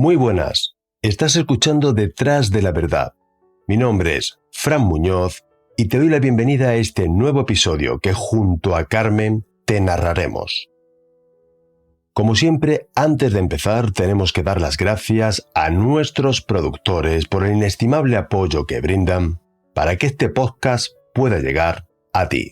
Muy buenas, estás escuchando Detrás de la Verdad. Mi nombre es Fran Muñoz y te doy la bienvenida a este nuevo episodio que junto a Carmen te narraremos. Como siempre, antes de empezar tenemos que dar las gracias a nuestros productores por el inestimable apoyo que brindan para que este podcast pueda llegar a ti.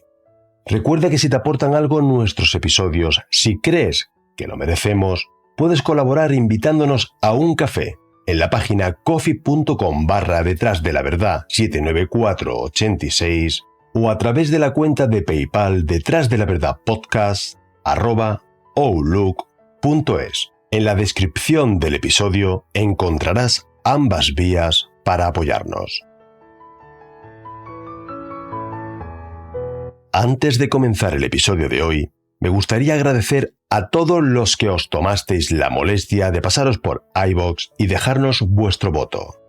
Recuerda que si te aportan algo nuestros episodios, si crees que lo merecemos, puedes colaborar invitándonos a un café en la página coffee.com/detrás de la verdad 79486 o a través de la cuenta de PayPal detrás de la verdad podcast@outlook.es. En la descripción del episodio encontrarás ambas vías para apoyarnos. Antes de comenzar el episodio de hoy, me gustaría agradecer a todos los que os tomasteis la molestia de pasaros por iVoox y dejarnos vuestro voto.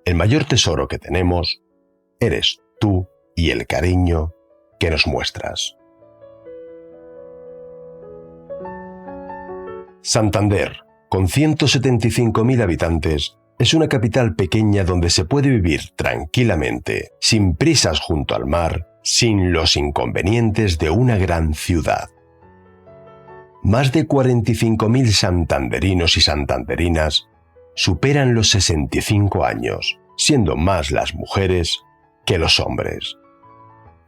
El mayor tesoro que tenemos eres tú y el cariño que nos muestras. Santander, con 175.000 habitantes, es una capital pequeña donde se puede vivir tranquilamente, sin prisas junto al mar, sin los inconvenientes de una gran ciudad. Más de 45.000 santanderinos y santanderinas superan los 65 años, siendo más las mujeres que los hombres.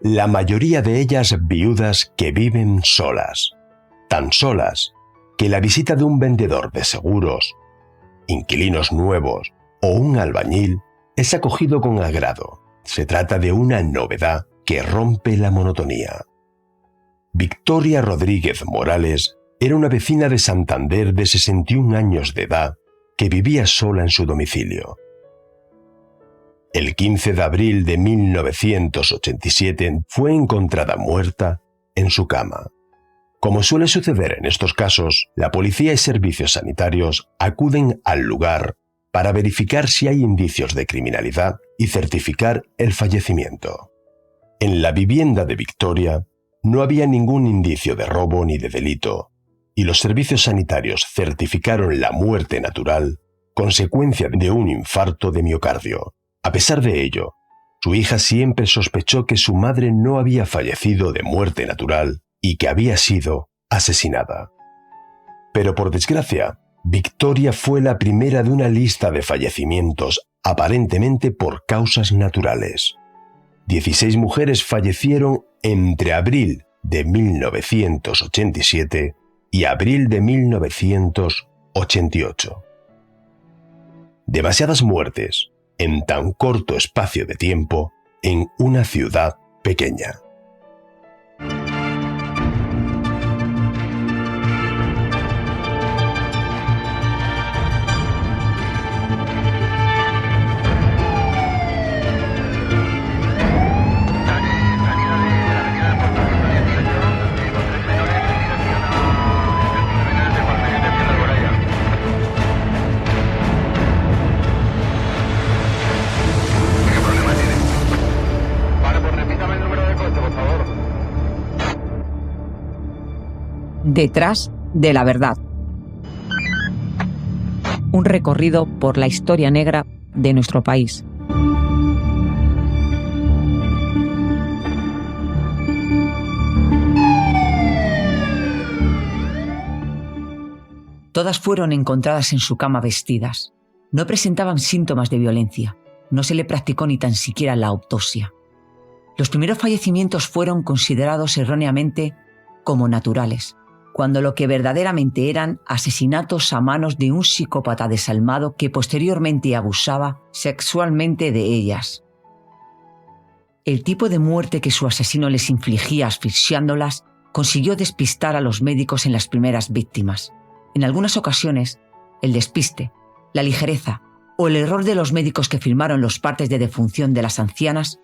La mayoría de ellas viudas que viven solas, tan solas que la visita de un vendedor de seguros, inquilinos nuevos o un albañil es acogido con agrado. Se trata de una novedad que rompe la monotonía. Victoria Rodríguez Morales era una vecina de Santander de 61 años de edad que vivía sola en su domicilio. El 15 de abril de 1987 fue encontrada muerta en su cama. Como suele suceder en estos casos, la policía y servicios sanitarios acuden al lugar para verificar si hay indicios de criminalidad y certificar el fallecimiento. En la vivienda de Victoria no había ningún indicio de robo ni de delito, y los servicios sanitarios certificaron la muerte natural, consecuencia de un infarto de miocardio. A pesar de ello, su hija siempre sospechó que su madre no había fallecido de muerte natural y que había sido asesinada. Pero por desgracia, Victoria fue la primera de una lista de fallecimientos aparentemente por causas naturales. 16 mujeres fallecieron entre abril de 1987 y abril de 1988. Demasiadas muertes en tan corto espacio de tiempo en una ciudad pequeña. Detrás de la verdad. Un recorrido por la historia negra de nuestro país. Todas fueron encontradas en su cama vestidas. No presentaban síntomas de violencia. No se le practicó ni tan siquiera la autopsia. Los primeros fallecimientos fueron considerados erróneamente como naturales, cuando lo que verdaderamente eran asesinatos a manos de un psicópata desalmado que posteriormente abusaba sexualmente de ellas. El tipo de muerte que su asesino les infligía asfixiándolas consiguió despistar a los médicos en las primeras víctimas. En algunas ocasiones, el despiste, la ligereza o el error de los médicos que firmaron los partes de defunción de las ancianas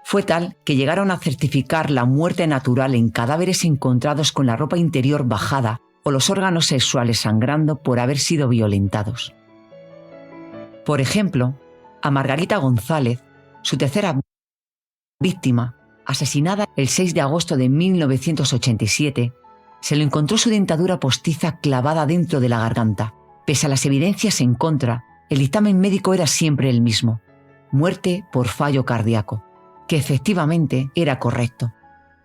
fue tal que llegaron a certificar la muerte natural en cadáveres encontrados con la ropa interior bajada o los órganos sexuales sangrando por haber sido violentados. Por ejemplo, a Margarita González, su tercera víctima, asesinada el 6 de agosto de 1987, se le encontró su dentadura postiza clavada dentro de la garganta, Pese a las evidencias en contra, el dictamen médico era siempre el mismo: muerte por fallo cardíaco, que efectivamente era correcto,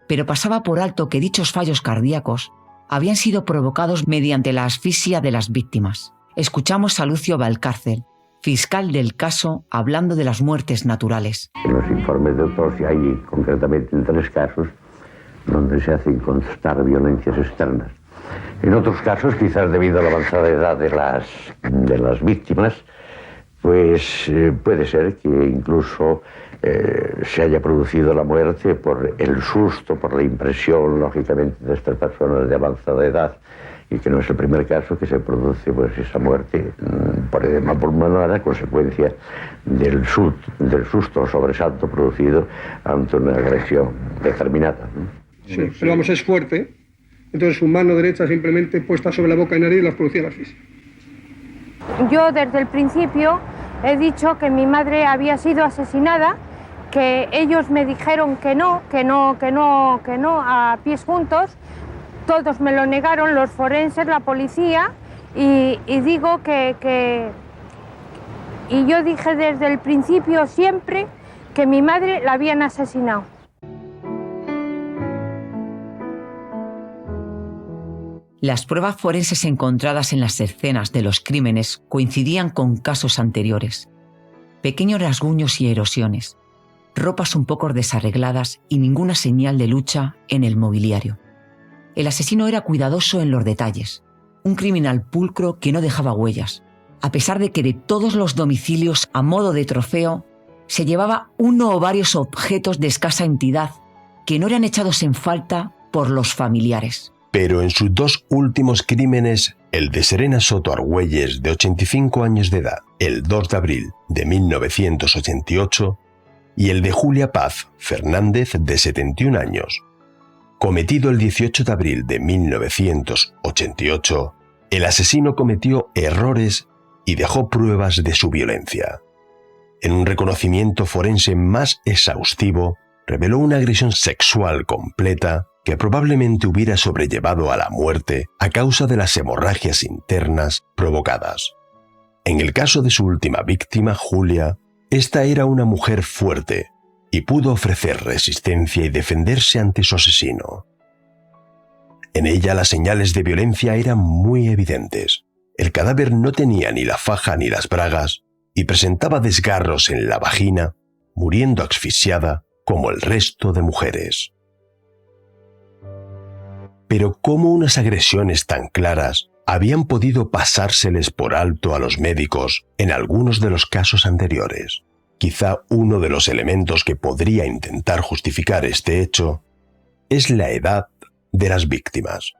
pero pasaba por alto que dichos fallos cardíacos habían sido provocados mediante la asfixia de las víctimas. Escuchamos a Lucio Valcárcel, fiscal del caso, hablando de las muertes naturales. En los informes de autopsia hay concretamente en 3 casos donde se hacen constar violencias externas. En otros casos, quizás debido a la avanzada edad de las víctimas, pues puede ser que incluso se haya producido la muerte por el susto, por la impresión, lógicamente, de estas personas de avanzada edad, y que no es el primer caso que se produce pues esa muerte por edema pulmonar a consecuencia del susto o sobresalto producido ante una agresión determinada, ¿no? Sí, pero vamos, es fuerte. Entonces su mano derecha simplemente puesta sobre la boca y nariz las producía la asfixia. Yo desde el principio he dicho que mi madre había sido asesinada, que ellos me dijeron que no, a pies juntos. Todos me lo negaron, los forenses, la policía, y digo y yo dije desde el principio siempre que mi madre la habían asesinado. Las pruebas forenses encontradas en las escenas de los crímenes coincidían con casos anteriores. Pequeños rasguños y erosiones, ropas un poco desarregladas y ninguna señal de lucha en el mobiliario. El asesino era cuidadoso en los detalles, un criminal pulcro que no dejaba huellas, a pesar de que de todos los domicilios a modo de trofeo se llevaba uno o varios objetos de escasa entidad que no eran echados en falta por los familiares. Pero en sus 2 últimos crímenes, el de Serena Soto Argüelles, de 85 años de edad, el 2 de abril de 1988, y el de Julia Paz Fernández, de 71 años, cometido el 18 de abril de 1988, el asesino cometió errores y dejó pruebas de su violencia. En un reconocimiento forense más exhaustivo, reveló una agresión sexual completa que probablemente hubiera sobrellevado a la muerte a causa de las hemorragias internas provocadas. En el caso de su última víctima, Julia, esta era una mujer fuerte y pudo ofrecer resistencia y defenderse ante su asesino. En ella las señales de violencia eran muy evidentes. El cadáver no tenía ni la faja ni las bragas y presentaba desgarros en la vagina, muriendo asfixiada como el resto de mujeres. Pero ¿cómo unas agresiones tan claras habían podido pasárseles por alto a los médicos en algunos de los casos anteriores? Quizá uno de los elementos que podría intentar justificar este hecho es la edad de las víctimas.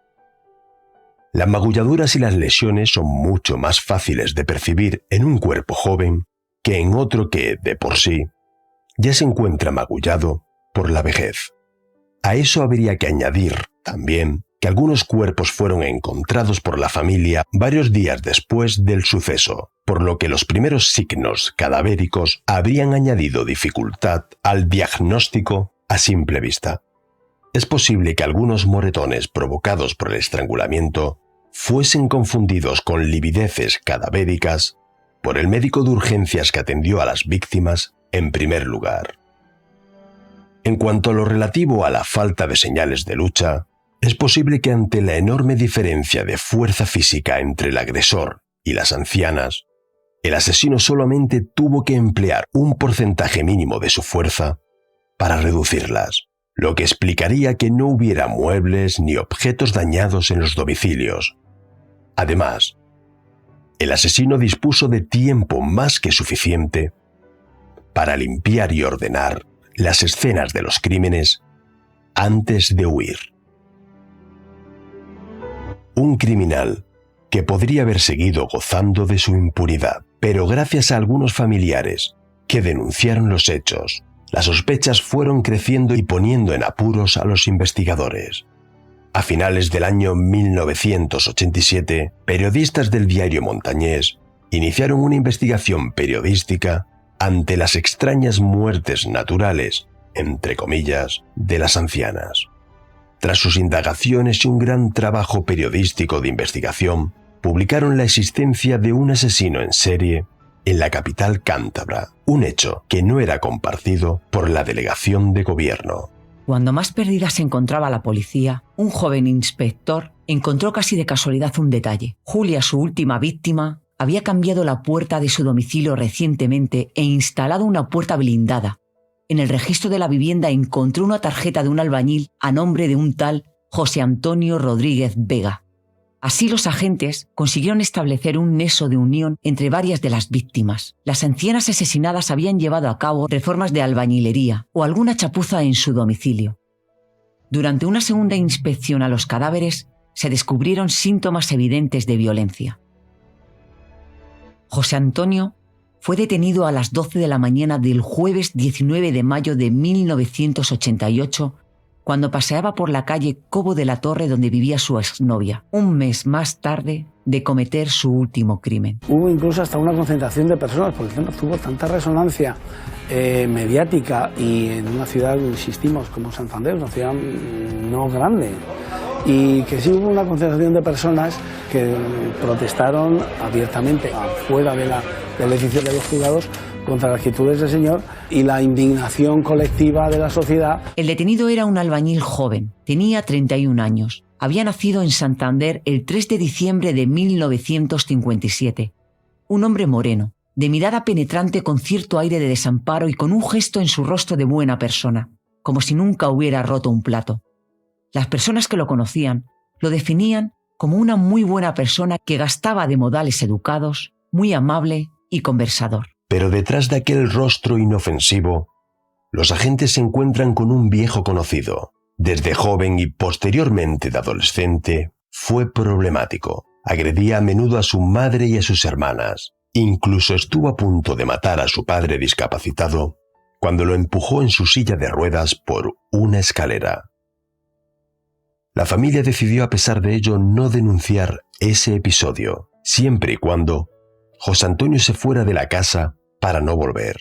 Las magulladuras y las lesiones son mucho más fáciles de percibir en un cuerpo joven que en otro que, de por sí, ya se encuentra magullado por la vejez. A eso habría que añadir también que algunos cuerpos fueron encontrados por la familia varios días después del suceso, por lo que los primeros signos cadavéricos habrían añadido dificultad al diagnóstico a simple vista. Es posible que algunos moretones provocados por el estrangulamiento fuesen confundidos con livideces cadavéricas por el médico de urgencias que atendió a las víctimas en primer lugar. En cuanto a lo relativo a la falta de señales de lucha, es posible que ante la enorme diferencia de fuerza física entre el agresor y las ancianas, el asesino solamente tuvo que emplear un porcentaje mínimo de su fuerza para reducirlas, lo que explicaría que no hubiera muebles ni objetos dañados en los domicilios. Además, el asesino dispuso de tiempo más que suficiente para limpiar y ordenar las escenas de los crímenes antes de huir. Un criminal que podría haber seguido gozando de su impunidad, pero gracias a algunos familiares que denunciaron los hechos, las sospechas fueron creciendo y poniendo en apuros a los investigadores. A finales del año 1987, periodistas del diario Montañés iniciaron una investigación periodística ante las extrañas muertes naturales, entre comillas, de las ancianas. Tras sus indagaciones y un gran trabajo periodístico de investigación, publicaron la existencia de un asesino en serie en la capital cántabra, un hecho que no era compartido por la delegación de gobierno. Cuando más perdida se encontraba la policía, un joven inspector encontró casi de casualidad un detalle. Julia, su última víctima, había cambiado la puerta de su domicilio recientemente e instalado una puerta blindada. En el registro de la vivienda encontró una tarjeta de un albañil a nombre de un tal José Antonio Rodríguez Vega. Así los agentes consiguieron establecer un nexo de unión entre varias de las víctimas. Las ancianas asesinadas habían llevado a cabo reformas de albañilería o alguna chapuza en su domicilio. Durante una segunda inspección a los cadáveres, se descubrieron síntomas evidentes de violencia. José Antonio fue detenido a las 12 de la mañana del jueves 19 de mayo de 1988 cuando paseaba por la calle Cobo de la Torre donde vivía su exnovia, un mes más tarde de cometer su último crimen. Hubo incluso hasta una concentración de personas, porque tuvo tanta resonancia mediática y en una ciudad, insistimos, como Santander, una ciudad no grande, y que sí hubo una concentración de personas que protestaron abiertamente afuera del edificio de los juzgados contra las actitudes del señor y la indignación colectiva de la sociedad. El detenido era un albañil joven, tenía 31 años. Había nacido en Santander el 3 de diciembre de 1957. Un hombre moreno, de mirada penetrante con cierto aire de desamparo y con un gesto en su rostro de buena persona, como si nunca hubiera roto un plato. Las personas que lo conocían lo definían como una muy buena persona que gastaba de modales educados, muy amable y conversador. Pero detrás de aquel rostro inofensivo, los agentes se encuentran con un viejo conocido. Desde joven y posteriormente de adolescente, fue problemático. Agredía a menudo a su madre y a sus hermanas. Incluso estuvo a punto de matar a su padre discapacitado cuando lo empujó en su silla de ruedas por una escalera. La familia decidió, a pesar de ello, no denunciar ese episodio, siempre y cuando José Antonio se fuera de la casa para no volver.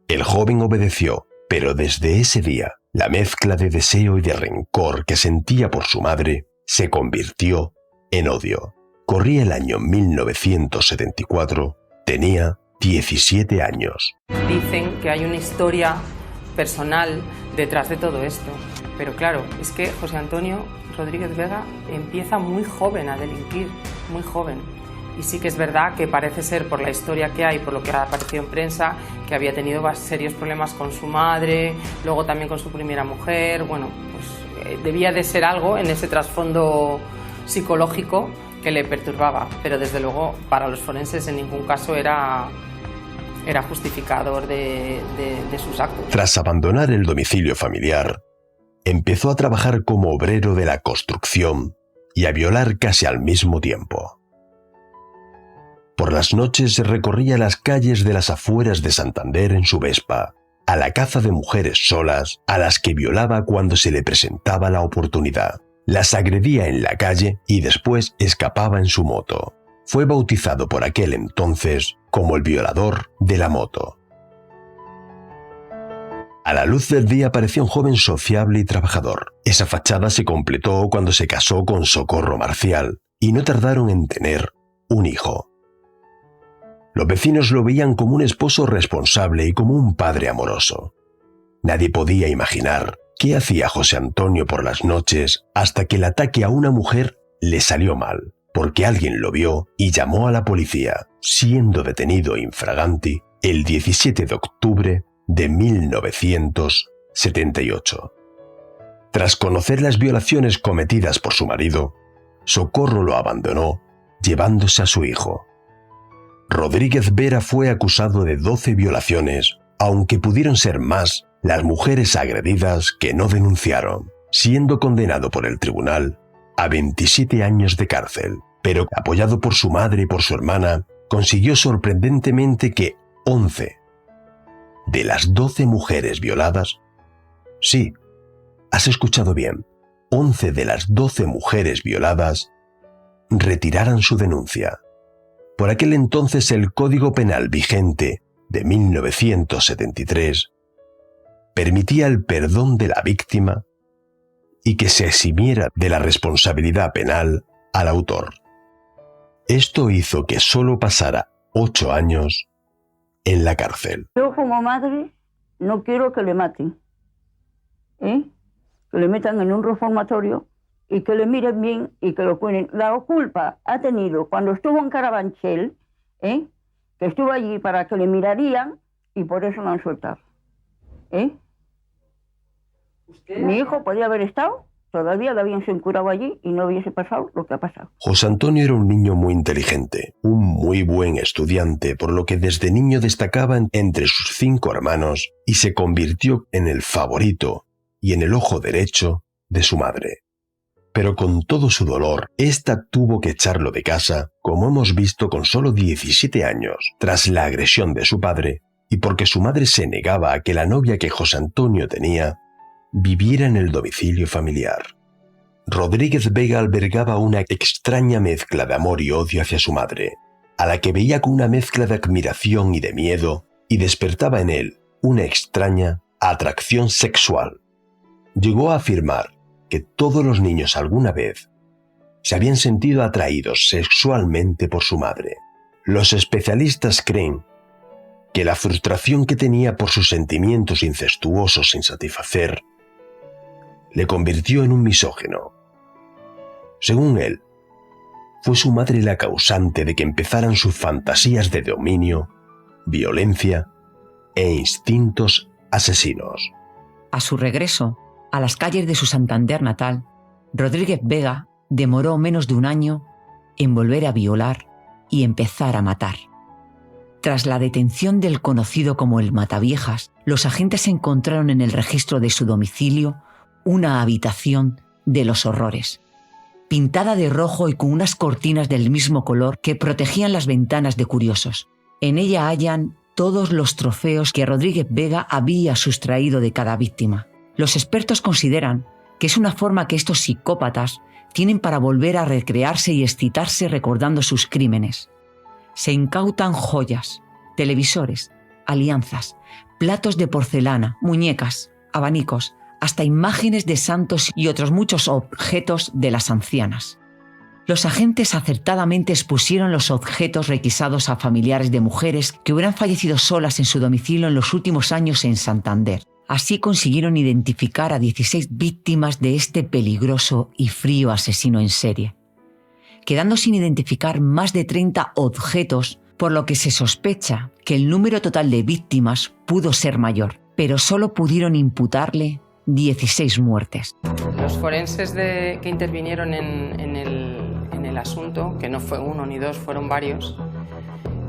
El joven obedeció, pero desde ese día, la mezcla de deseo y de rencor que sentía por su madre se convirtió en odio. Corría el año 1974, tenía 17 años. Dicen que hay una historia personal detrás de todo esto, pero claro, es que José Antonio Rodríguez Vega empieza muy joven a delinquir, muy joven. Y sí que es verdad que parece ser, por la historia que hay, por lo que ha aparecido en prensa, que había tenido serios problemas con su madre, luego también con su primera mujer. Bueno, pues debía de ser algo en ese trasfondo psicológico que le perturbaba, pero desde luego para los forenses en ningún caso era justificador de sus actos. Tras abandonar el domicilio familiar, empezó a trabajar como obrero de la construcción y a violar casi al mismo tiempo. Por las noches recorría las calles de las afueras de Santander en su Vespa, a la caza de mujeres solas a las que violaba cuando se le presentaba la oportunidad. Las agredía en la calle y después escapaba en su moto. Fue bautizado por aquel entonces como el violador de la moto. A la luz del día parecía un joven sociable y trabajador. Esa fachada se completó cuando se casó con Socorro Marcial y no tardaron en tener un hijo. Los vecinos lo veían como un esposo responsable y como un padre amoroso. Nadie podía imaginar qué hacía José Antonio por las noches hasta que el ataque a una mujer le salió mal, porque alguien lo vio y llamó a la policía, siendo detenido infraganti el 17 de octubre de 1978. Tras conocer las violaciones cometidas por su marido, Socorro lo abandonó, llevándose a su hijo. Rodríguez Vera fue acusado de 12 violaciones, aunque pudieron ser más las mujeres agredidas que no denunciaron, siendo condenado por el tribunal a 27 años de cárcel, pero apoyado por su madre y por su hermana, consiguió sorprendentemente que 11 de las 12 mujeres violadas, sí, has escuchado bien, 11 de las 12 mujeres violadas retiraran su denuncia. Por aquel entonces el Código Penal vigente de 1973 permitía el perdón de la víctima y que se eximiera de la responsabilidad penal al autor. Esto hizo que solo pasara 8 años en la cárcel. Yo como madre no quiero que le maten, que le metan en un reformatorio y que le miren bien y que lo cuiden. La culpa ha tenido cuando estuvo en Carabanchel, que estuvo allí para que le mirarían y por eso lo han soltado. Mi hijo podía haber estado, todavía lo habían curado allí y no hubiese pasado lo que ha pasado. José Antonio era un niño muy inteligente, un muy buen estudiante, por lo que desde niño destacaba entre sus 5 hermanos y se convirtió en el favorito y en el ojo derecho de su madre. Pero con todo su dolor, ésta tuvo que echarlo de casa, como hemos visto, con solo 17 años, tras la agresión de su padre, y porque su madre se negaba a que la novia que José Antonio tenía viviera en el domicilio familiar. Rodríguez Vega albergaba una extraña mezcla de amor y odio hacia su madre, a la que veía con una mezcla de admiración y de miedo, y despertaba en él una extraña atracción sexual. Llegó a afirmar que todos los niños alguna vez se habían sentido atraídos sexualmente por su madre. Los especialistas creen que la frustración que tenía por sus sentimientos incestuosos sin satisfacer le convirtió en un misógino. Según él, fue su madre la causante de que empezaran sus fantasías de dominio, violencia e instintos asesinos. A su regreso a las calles de su Santander natal, Rodríguez Vega demoró menos de un año en volver a violar y empezar a matar. Tras la detención del conocido como el Mataviejas, los agentes encontraron en el registro de su domicilio una habitación de los horrores, pintada de rojo y con unas cortinas del mismo color que protegían las ventanas de curiosos. En ella hallan todos los trofeos que Rodríguez Vega había sustraído de cada víctima. Los expertos consideran que es una forma que estos psicópatas tienen para volver a recrearse y excitarse recordando sus crímenes. Se incautan joyas, televisores, alianzas, platos de porcelana, muñecas, abanicos, hasta imágenes de santos y otros muchos objetos de las ancianas. Los agentes acertadamente expusieron los objetos requisados a familiares de mujeres que hubieran fallecido solas en su domicilio en los últimos años en Santander. Así consiguieron identificar a 16 víctimas de este peligroso y frío asesino en serie, quedando sin identificar más de 30 objetos, por lo que se sospecha que el número total de víctimas pudo ser mayor, pero solo pudieron imputarle 16 muertes. Los forenses que intervinieron en el asunto, que no fue uno ni dos, fueron varios,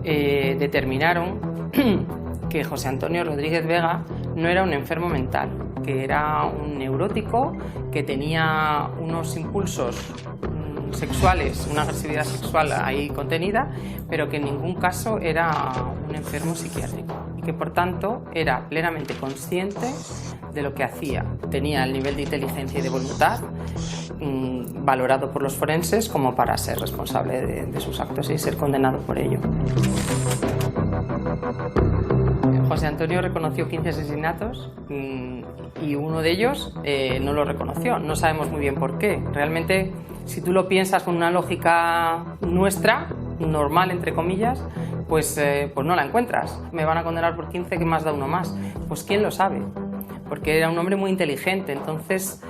determinaron que José Antonio Rodríguez Vega no era un enfermo mental, que era un neurótico, que tenía unos impulsos sexuales, una agresividad sexual ahí contenida, pero que en ningún caso era un enfermo psiquiátrico y que por tanto era plenamente consciente de lo que hacía. Tenía el nivel de inteligencia y de voluntad valorado por los forenses como para ser responsable de sus actos y ser condenado por ello. José Antonio reconoció 15 asesinatos y uno de ellos no lo reconoció. No sabemos muy bien por qué. Realmente, si tú lo piensas con una lógica nuestra, normal, entre comillas, pues no la encuentras. Me van a condenar por 15, ¿qué más da uno más? Pues quién lo sabe. Porque era un hombre muy inteligente. Entonces,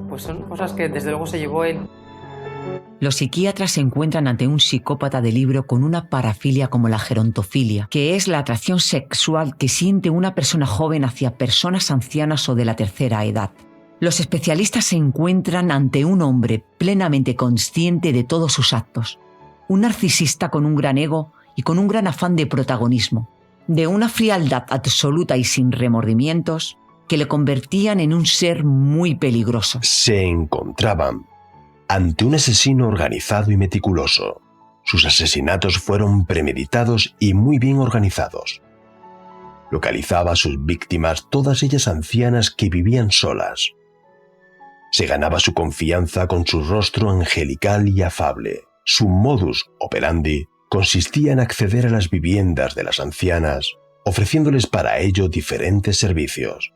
pues son cosas que desde luego se llevó él. Los psiquiatras se encuentran ante un psicópata de libro con una parafilia como la gerontofilia, que es la atracción sexual que siente una persona joven hacia personas ancianas o de la tercera edad. Los especialistas se encuentran ante un hombre plenamente consciente de todos sus actos, un narcisista con un gran ego y con un gran afán de protagonismo, de una frialdad absoluta y sin remordimientos que le convertían en un ser muy peligroso. Se encontraban ante un asesino organizado y meticuloso. Sus asesinatos fueron premeditados y muy bien organizados. Localizaba a sus víctimas, todas ellas ancianas que vivían solas. Se ganaba su confianza con su rostro angelical y afable. Su modus operandi consistía en acceder a las viviendas de las ancianas, ofreciéndoles para ello diferentes servicios.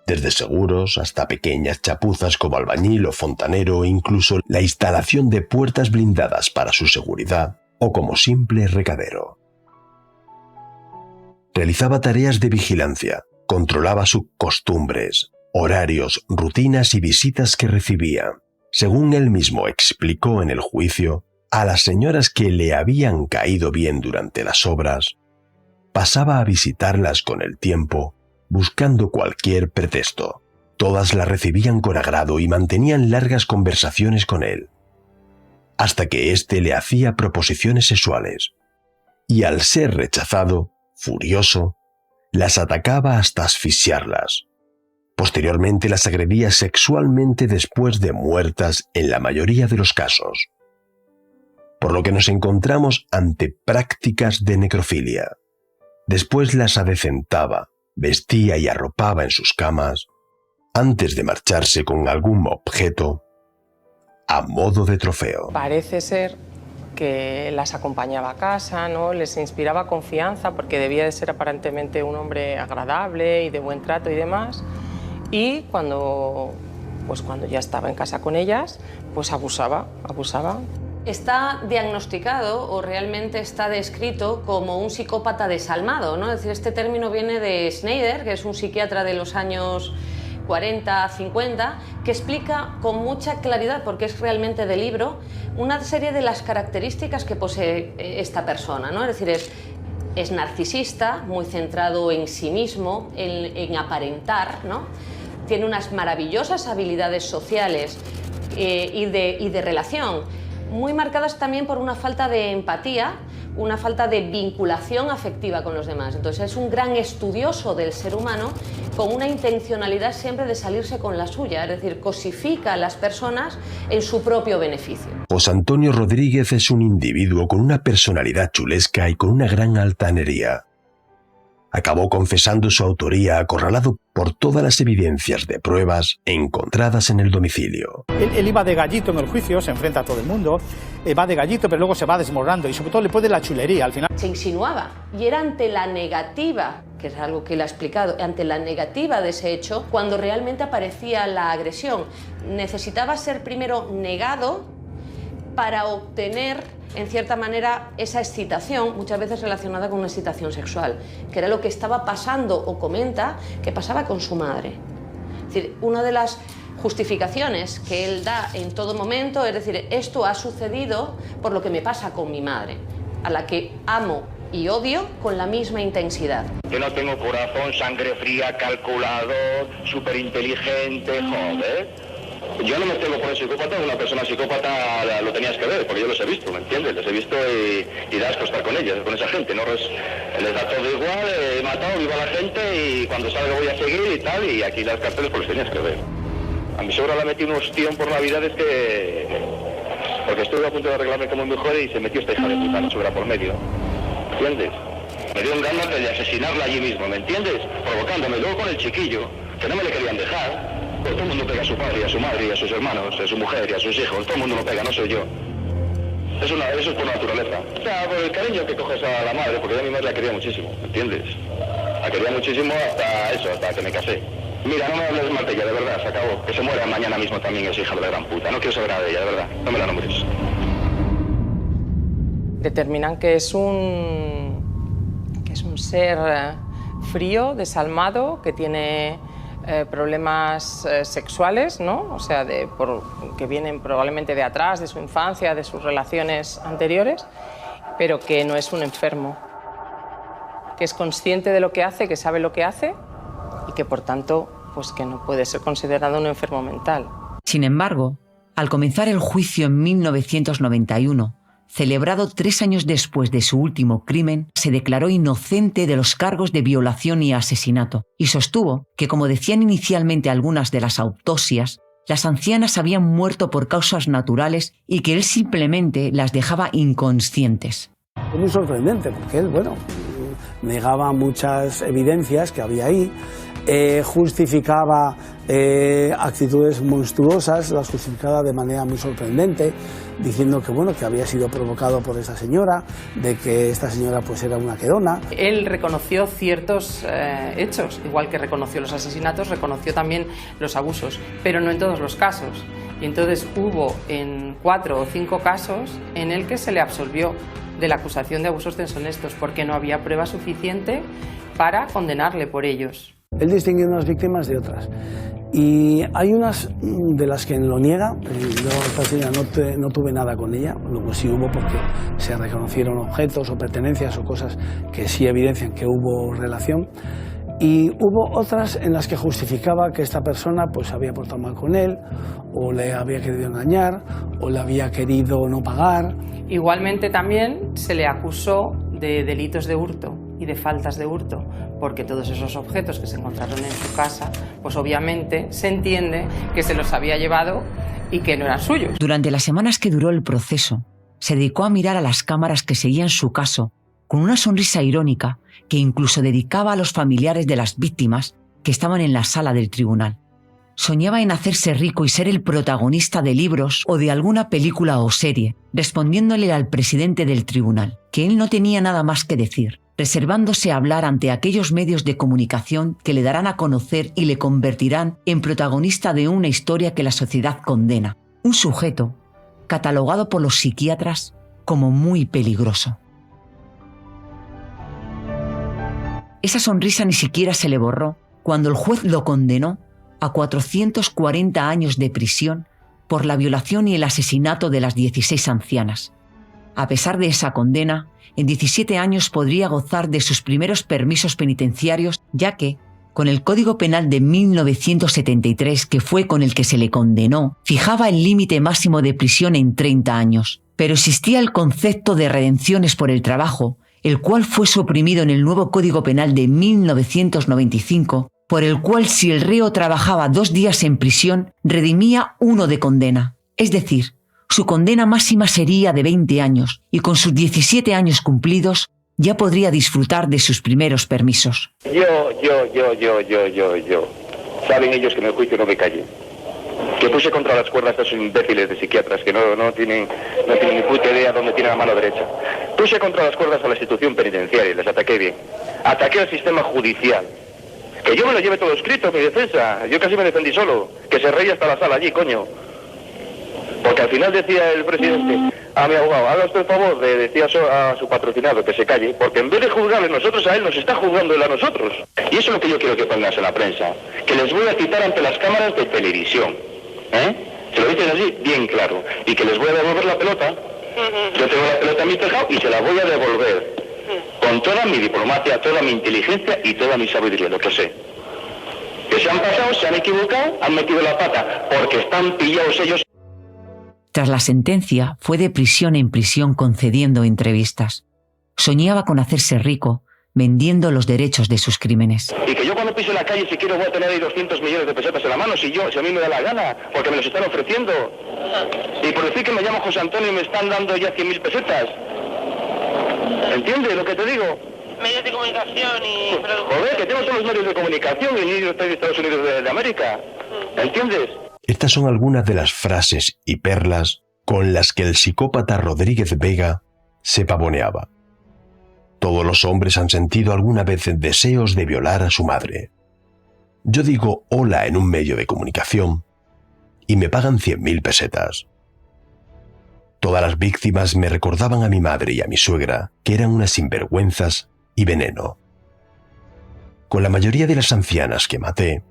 desde seguros hasta pequeñas chapuzas como albañil o fontanero e incluso la instalación de puertas blindadas para su seguridad o como simple recadero. Realizaba tareas de vigilancia, controlaba sus costumbres, horarios, rutinas y visitas que recibía. Según él mismo explicó en el juicio, a las señoras que le habían caído bien durante las obras, pasaba a visitarlas con el tiempo, buscando cualquier pretexto. Todas la recibían con agrado y mantenían largas conversaciones con él, hasta que éste le hacía proposiciones sexuales. Y al ser rechazado, furioso, las atacaba hasta asfixiarlas. Posteriormente las agredía sexualmente después de muertas en la mayoría de los casos. Por lo que nos encontramos ante prácticas de necrofilia. Después las adecentaba, vestía y arropaba en sus camas, antes de marcharse con algún objeto a modo de trofeo. Parece ser que las acompañaba a casa, ¿no? Les inspiraba confianza porque debía de ser aparentemente un hombre agradable y de buen trato y demás. Y cuando ya estaba en casa con ellas, pues abusaba. Está diagnosticado o realmente está descrito como un psicópata desalmado, ¿no? Es decir, este término viene de Schneider, que es un psiquiatra de los años 40, 50, que explica con mucha claridad, porque es realmente de libro, una serie de las características que posee esta persona, ¿no? Es decir, es narcisista, muy centrado en sí mismo, en aparentar, ¿no? Tiene unas maravillosas habilidades sociales y de relación, muy marcadas también por una falta de empatía, una falta de vinculación afectiva con los demás. Entonces es un gran estudioso del ser humano con una intencionalidad siempre de salirse con la suya, es decir, cosifica a las personas en su propio beneficio. José Antonio Rodríguez es un individuo con una personalidad chulesca y con una gran altanería. Acabó confesando su autoría acorralado por todas las evidencias de pruebas encontradas en el domicilio. Él iba de gallito en el juicio, se enfrenta a todo el mundo, va de gallito pero luego se va desmoronando y sobre todo le puede la chulería al final. Se insinuaba y era ante la negativa, que es algo que él ha explicado, ante la negativa de ese hecho, cuando realmente aparecía la agresión. Necesitaba ser primero negado para obtener, en cierta manera, esa excitación, muchas veces relacionada con una excitación sexual, que era lo que estaba pasando, o comenta, que pasaba con su madre. Es decir, una de las justificaciones que él da en todo momento es decir, esto ha sucedido por lo que me pasa con mi madre, a la que amo y odio con la misma intensidad. Yo no tengo corazón, sangre fría, calculador, súper inteligente, joder. Yo no me tengo por el psicópata, una persona psicópata lo tenías que ver, porque yo los he visto, ¿me entiendes? Los he visto y da asco estar con ellos, con esa gente, ¿no? Les da todo igual, he matado, viva la gente y cuando salga voy a seguir y tal, y aquí las carteles pues los tenías que ver. A mi suegra le metí un hostión por Navidades porque estuve a punto de arreglarme como mujer y se metió esta hija de puta, la suegra por medio, ¿entiendes? Me dio un ganas de asesinarla allí mismo, ¿me entiendes? Provocándome, luego con el chiquillo, que no me le querían dejar. Todo el mundo pega a su padre, a su madre, a sus hermanos, a su mujer y a sus hijos. Todo el mundo lo pega, no soy yo. Eso es por naturaleza. O sea, por el cariño que coges a la madre, porque yo a mi madre la quería muchísimo, ¿entiendes? La quería muchísimo hasta que me casé. Mira, no me hables mal de ella, de verdad, se acabó. Que se muera mañana mismo también esa hija de la gran puta. No quiero saber nada de ella, de verdad. No me la nombres. Determinan que es un ser frío, desalmado, que tiene problemas sexuales, ¿no? O sea, que vienen probablemente de atrás, de su infancia, de sus relaciones anteriores, pero que no es un enfermo, que es consciente de lo que hace, que sabe lo que hace y que, por tanto, pues que no puede ser considerado un enfermo mental. Sin embargo, al comenzar el juicio en 1991, celebrado 3 años después de su último crimen, se declaró inocente de los cargos de violación y asesinato y sostuvo que, como decían inicialmente algunas de las autopsias, las ancianas habían muerto por causas naturales y que él simplemente las dejaba inconscientes. Fue muy sorprendente porque él, negaba muchas evidencias que había ahí justificaba actitudes monstruosas, las justificaba de manera muy sorprendente, diciendo que bueno, que había sido provocado por esta señora, de que esta señora pues era una quedona. Él reconoció ciertos hechos, igual que reconoció los asesinatos, reconoció también los abusos, pero no en todos los casos. Y entonces hubo en 4 o 5 casos en el que se le absolvió de la acusación de abusos deshonestos porque no había prueba suficiente para condenarle por ellos. Él distinguió unas víctimas de otras. Y hay unas de las que lo niega. Yo esta señora no tuve nada con ella, luego sí hubo porque se reconocieron objetos o pertenencias o cosas que sí evidencian que hubo relación. Y hubo otras en las que justificaba que esta persona pues había portado mal con él, o le había querido engañar, o le había querido no pagar. Igualmente también se le acusó de delitos de hurto y de faltas de hurto, porque todos esos objetos que se encontraron en su casa, pues obviamente se entiende que se los había llevado y que no eran suyos. Durante las semanas que duró el proceso, se dedicó a mirar a las cámaras que seguían su caso con una sonrisa irónica que incluso dedicaba a los familiares de las víctimas que estaban en la sala del tribunal. Soñaba en hacerse rico y ser el protagonista de libros o de alguna película o serie, respondiéndole al presidente del tribunal que él no tenía nada más que decir, reservándose a hablar ante aquellos medios de comunicación que le darán a conocer y le convertirán en protagonista de una historia que la sociedad condena. Un sujeto catalogado por los psiquiatras como muy peligroso. Esa sonrisa ni siquiera se le borró cuando el juez lo condenó a 440 años de prisión por la violación y el asesinato de las 16 ancianas. A pesar de esa condena, en 17 años podría gozar de sus primeros permisos penitenciarios, ya que, con el Código Penal de 1973, que fue con el que se le condenó, fijaba el límite máximo de prisión en 30 años. Pero existía el concepto de redenciones por el trabajo, el cual fue suprimido en el nuevo Código Penal de 1995, por el cual si el reo trabajaba 2 días en prisión, redimía 1 de condena. Es decir, su condena máxima sería de 20 años y con sus 17 años cumplidos ya podría disfrutar de sus primeros permisos. Yo. Saben ellos que en el juicio no me callé. Que puse contra las cuerdas a esos imbéciles de psiquiatras que no tienen ni puta idea dónde tiene la mano derecha. Puse contra las cuerdas a la institución penitenciaria y les ataqué bien. Ataqué al sistema judicial. Que yo me lo lleve todo escrito, mi defensa. Yo casi me defendí solo. Que se reía hasta la sala allí, coño. Porque al final decía el presidente a mi abogado, haga usted el favor de decir a su patrocinado que se calle, porque en vez de juzgarle nosotros a él, nos está juzgando él a nosotros. Y eso es lo que yo quiero que pongas en la prensa. Que les voy a citar ante las cámaras de televisión. Se lo dicen así, bien claro. Y que les voy a devolver la pelota. Yo tengo la pelota en mi tejado y se la voy a devolver. Con toda mi diplomacia, toda mi inteligencia y toda mi sabiduría, lo que sé. Que se han pasado, se han equivocado, han metido la pata, porque están pillados ellos. Tras la sentencia, fue de prisión en prisión concediendo entrevistas. Soñaba con hacerse rico, vendiendo los derechos de sus crímenes. Y que yo cuando pise la calle, si quiero, voy a tener ahí 200 millones de pesetas en la mano, si a mí me da la gana, porque me los están ofreciendo. Y por decir que me llamo José Antonio y me están dando ya 100.000 pesetas. ¿Entiendes lo que te digo? Medios de comunicación y... Joder, que tengo todos los medios de comunicación y ni de Estados Unidos de América. ¿Entiendes? Estas son algunas de las frases y perlas con las que el psicópata Rodríguez Vega se pavoneaba. Todos los hombres han sentido alguna vez deseos de violar a su madre. Yo digo hola en un medio de comunicación y me pagan 100.000 pesetas. Todas las víctimas me recordaban a mi madre y a mi suegra, que eran unas sinvergüenzas y veneno. Con la mayoría de las ancianas que maté,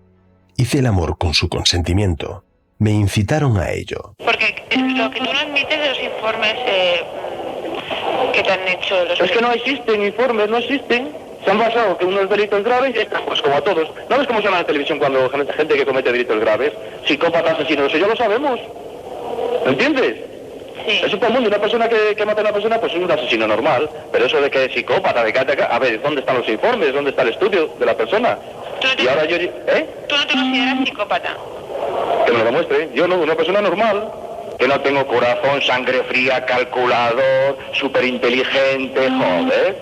hice el amor con su consentimiento. Me incitaron a ello. Porque lo que tú no admites de los informes que te han hecho... Es que no existen informes, no existen. Se han basado que unos delitos graves, pues como a todos. ¿No ves cómo se llama en la televisión cuando gente que comete delitos graves? Psicópatas, asesinos, eso ya lo sabemos. ¿Entiendes? Sí. Eso todo el mundo, una persona que mata a una persona, pues es un asesino normal. Pero eso de que es psicópata, de que a ver, ¿dónde están los informes? ¿Dónde está el estudio de la persona? Y ahora yo... ¿Tú no te consideras psicópata? Que me lo demuestre. Yo no, una persona normal. Que no tengo corazón, sangre fría, calculador, súper inteligente, joder.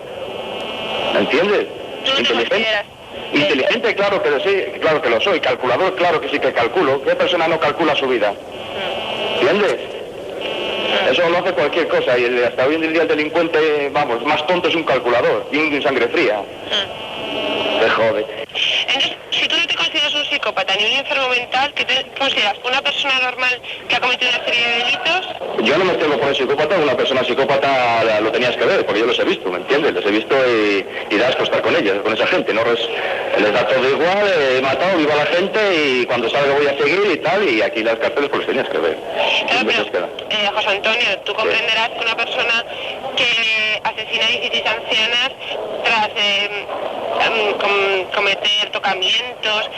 ¿Me entiendes? ¿Tú no te consideras? Inteligente, claro que sí, claro que lo soy. Calculador, claro que sí que calculo. ¿Qué persona no calcula su vida? ¿Entiendes? Eso lo hace cualquier cosa y hasta hoy en día el delincuente, vamos, más tonto es un calculador y un sangre fría. Te jode. Entonces, si tú no te consideras un psicópata ni un enfermo mental, ¿qué te consideras? ¿Una persona normal que ha cometido una serie de delitos? Yo no me tengo por el psicópata, una persona psicópata lo tenías que ver, porque yo los he visto, ¿me entiendes? Los he visto y da asco estar con ellos, con esa gente, ¿no? Les da todo igual, he matado, viva la gente y cuando salga voy a seguir y tal, y aquí las cárceles pues los tenías que ver. Claro, pero, José Antonio, tú comprenderás que una persona que asesina a 16 ancianas tras cometer tocamientos,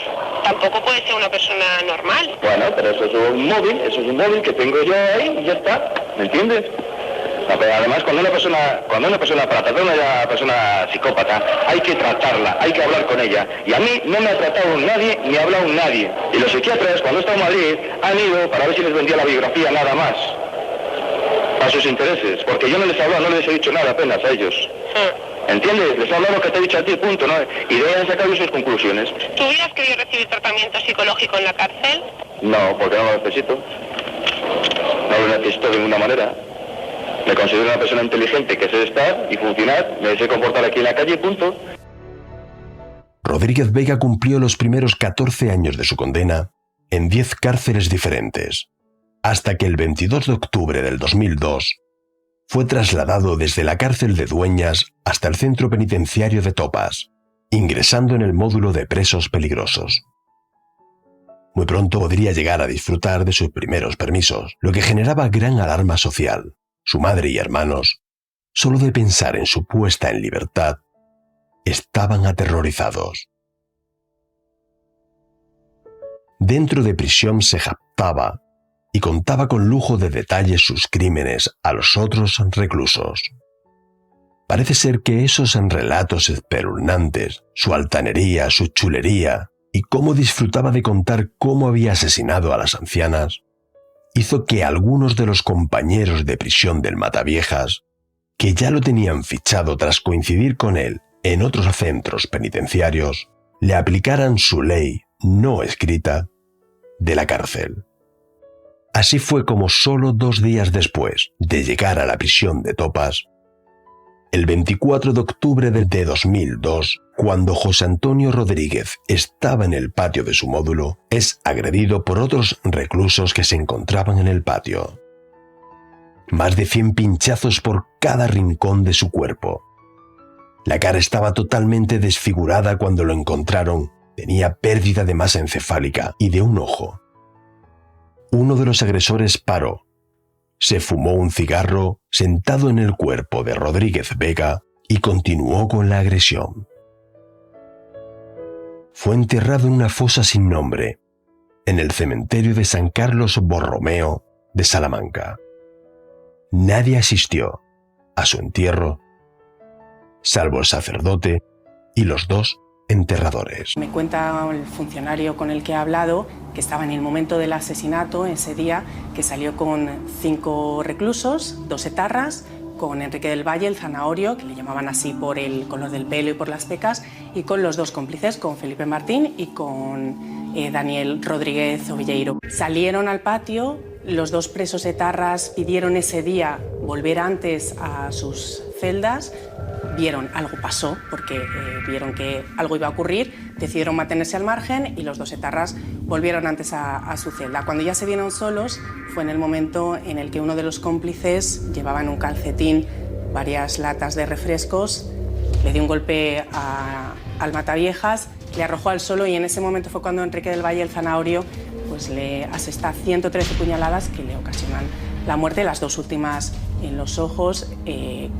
tampoco puede ser una persona normal. Bueno, pero eso es un móvil que tengo yo ahí y ya está, ¿me entiendes? Además, cuando una persona para tratar a una persona psicópata, hay que tratarla, hay que hablar con ella. Y a mí no me ha tratado nadie, ni ha hablado nadie. Y los psiquiatras, cuando he estado en Madrid, han ido para ver si les vendía la biografía nada más. A sus intereses, porque yo no les he hablado, no les he dicho nada apenas a ellos. ¿Entiendes? Les he hablado lo que te he dicho a ti, punto, ¿no? Y de ahí han sacado sus conclusiones. ¿Tú hubieras querido recibir tratamiento psicológico en la cárcel? No, porque no lo necesito. No lo necesito de ninguna manera. Me considero una persona inteligente que sé estar y funcionar, me sé comportar aquí en la calle, punto. Rodríguez Vega cumplió los primeros 14 años de su condena en 10 cárceles diferentes, hasta que el 22 de octubre del 2002 fue trasladado desde la cárcel de Dueñas hasta el centro penitenciario de Topas, ingresando en el módulo de presos peligrosos. Muy pronto podría llegar a disfrutar de sus primeros permisos, lo que generaba gran alarma social. Su madre y hermanos, solo de pensar en su puesta en libertad, estaban aterrorizados. Dentro de prisión se jactaba y contaba con lujo de detalles sus crímenes a los otros reclusos. Parece ser que esos relatos espeluznantes, su altanería, su chulería y cómo disfrutaba de contar cómo había asesinado a las ancianas, hizo que algunos de los compañeros de prisión del Mataviejas, que ya lo tenían fichado tras coincidir con él en otros centros penitenciarios, le aplicaran su ley no escrita de la cárcel. Así fue como solo 2 días después de llegar a la prisión de Topas, el 24 de octubre de 2002, cuando José Antonio Rodríguez estaba en el patio de su módulo, es agredido por otros reclusos que se encontraban en el patio. Más de 100 pinchazos por cada rincón de su cuerpo. La cara estaba totalmente desfigurada cuando lo encontraron. Tenía pérdida de masa encefálica y de un ojo. Uno de los agresores paró. Se fumó un cigarro sentado en el cuerpo de Rodríguez Vega y continuó con la agresión. Fue enterrado en una fosa sin nombre, en el cementerio de San Carlos Borromeo de Salamanca. Nadie asistió a su entierro, salvo el sacerdote y los 2 enterradores. Me cuenta el funcionario con el que he hablado que estaba en el momento del asesinato, ese día, que salió con 5 reclusos, 2 etarras, con Enrique del Valle, el zanahorio, que le llamaban así por el color del pelo y por las pecas, y con los 2 cómplices, con Felipe Martín y con Daniel Rodríguez Ovilleiro. Salieron al patio, los 2 presos etarras pidieron ese día volver antes a sus celdas, vieron algo pasó, porque vieron que algo iba a ocurrir, decidieron mantenerse al margen y los 2 etarras volvieron antes a su celda. Cuando ya se vieron solos fue en el momento en el que uno de los cómplices llevaba en un calcetín varias latas de refrescos, le dio un golpe al Mataviejas, le arrojó al suelo y en ese momento fue cuando Enrique del Valle, el zanahorio, pues le asesta 113 puñaladas que le ocasionan la muerte. Las 2 últimas en los ojos.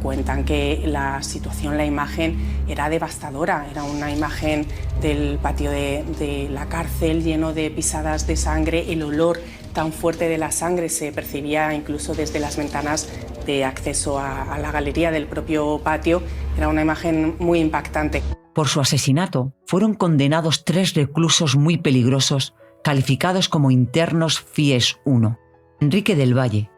Cuentan que la situación, la imagen era devastadora, era una imagen del patio de la cárcel lleno de pisadas de sangre, el olor tan fuerte de la sangre se percibía incluso desde las ventanas de acceso a la galería del propio patio, era una imagen muy impactante. Por su asesinato fueron condenados 3 reclusos muy peligrosos, calificados como internos FIES 1. Enrique del Valle,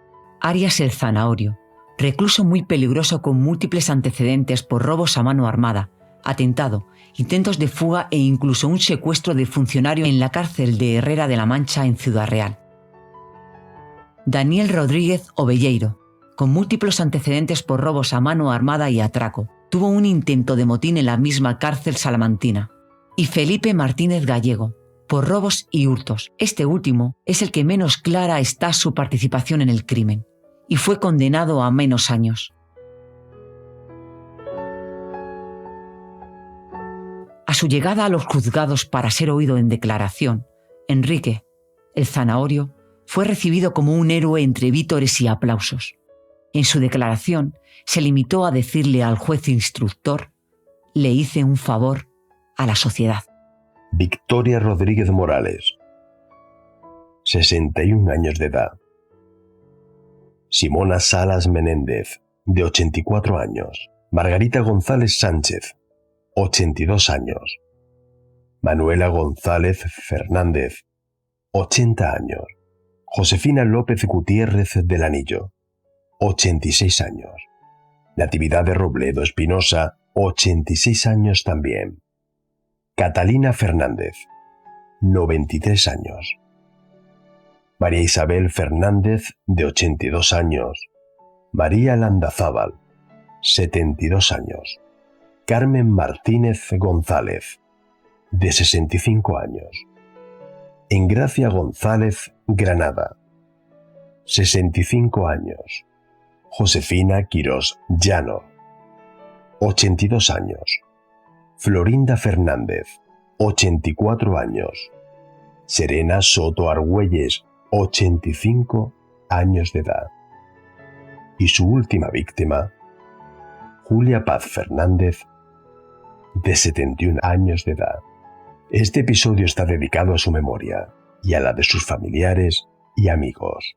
Arias el Zanahorio, recluso muy peligroso con múltiples antecedentes por robos a mano armada, atentado, intentos de fuga e incluso un secuestro de funcionario en la cárcel de Herrera de la Mancha en Ciudad Real. Daniel Rodríguez Ovelleiro, con múltiples antecedentes por robos a mano armada y atraco, tuvo un intento de motín en la misma cárcel salmantina. Y Felipe Martínez Gallego, por robos y hurtos. Este último es el que menos clara está su participación en el crimen, y fue condenado a menos años. A su llegada a los juzgados para ser oído en declaración, Enrique, el Zanahorio, fue recibido como un héroe entre vítores y aplausos. En su declaración se limitó a decirle al juez instructor: «Le hice un favor a la sociedad». Victoria Rodríguez Morales, 61 años de edad. Simona Salas Menéndez, de 84 años. Margarita González Sánchez, 82 años. Manuela González Fernández, 80 años. Josefina López Gutiérrez del Anillo, 86 años. Natividad de Robledo Espinosa, 86 años también. Catalina Fernández, 93 años. María Isabel Fernández, de 82 años. María Landazábal, 72 años. Carmen Martínez González, de 65 años. Engracia González Granada, 65 años. Josefina Quirós Llano, 82 años. Florinda Fernández, 84 años. Serena Soto Argüelles, 85 años de edad. Y su última víctima, Julia Paz Fernández, de 71 años de edad. Este episodio está dedicado a su memoria y a la de sus familiares y amigos.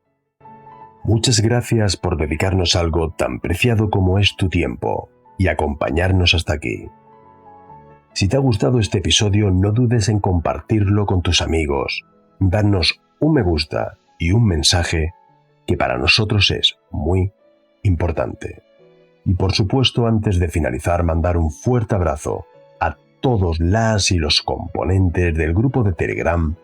Muchas gracias por dedicarnos algo tan preciado como es tu tiempo y acompañarnos hasta aquí. Si te ha gustado este episodio, no dudes en compartirlo con tus amigos, darnos un me gusta y un mensaje que para nosotros es muy importante. Y por supuesto, antes de finalizar, mandar un fuerte abrazo a todos las y los componentes del grupo de Telegram,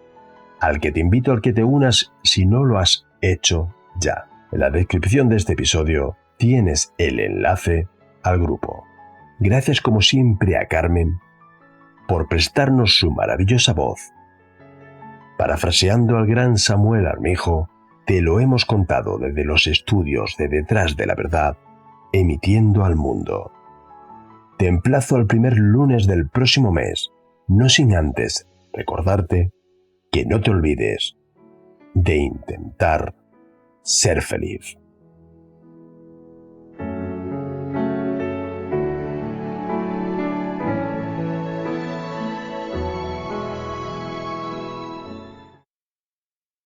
al que te invito a que te unas si no lo has hecho ya. En la descripción de este episodio tienes el enlace al grupo. Gracias como siempre a Carmen por prestarnos su maravillosa voz. Parafraseando al gran Samuel Armijo, te lo hemos contado desde los estudios de Detrás de la Verdad, emitiendo al mundo. Te emplazo al primer lunes del próximo mes, no sin antes recordarte que no te olvides de intentar ser feliz.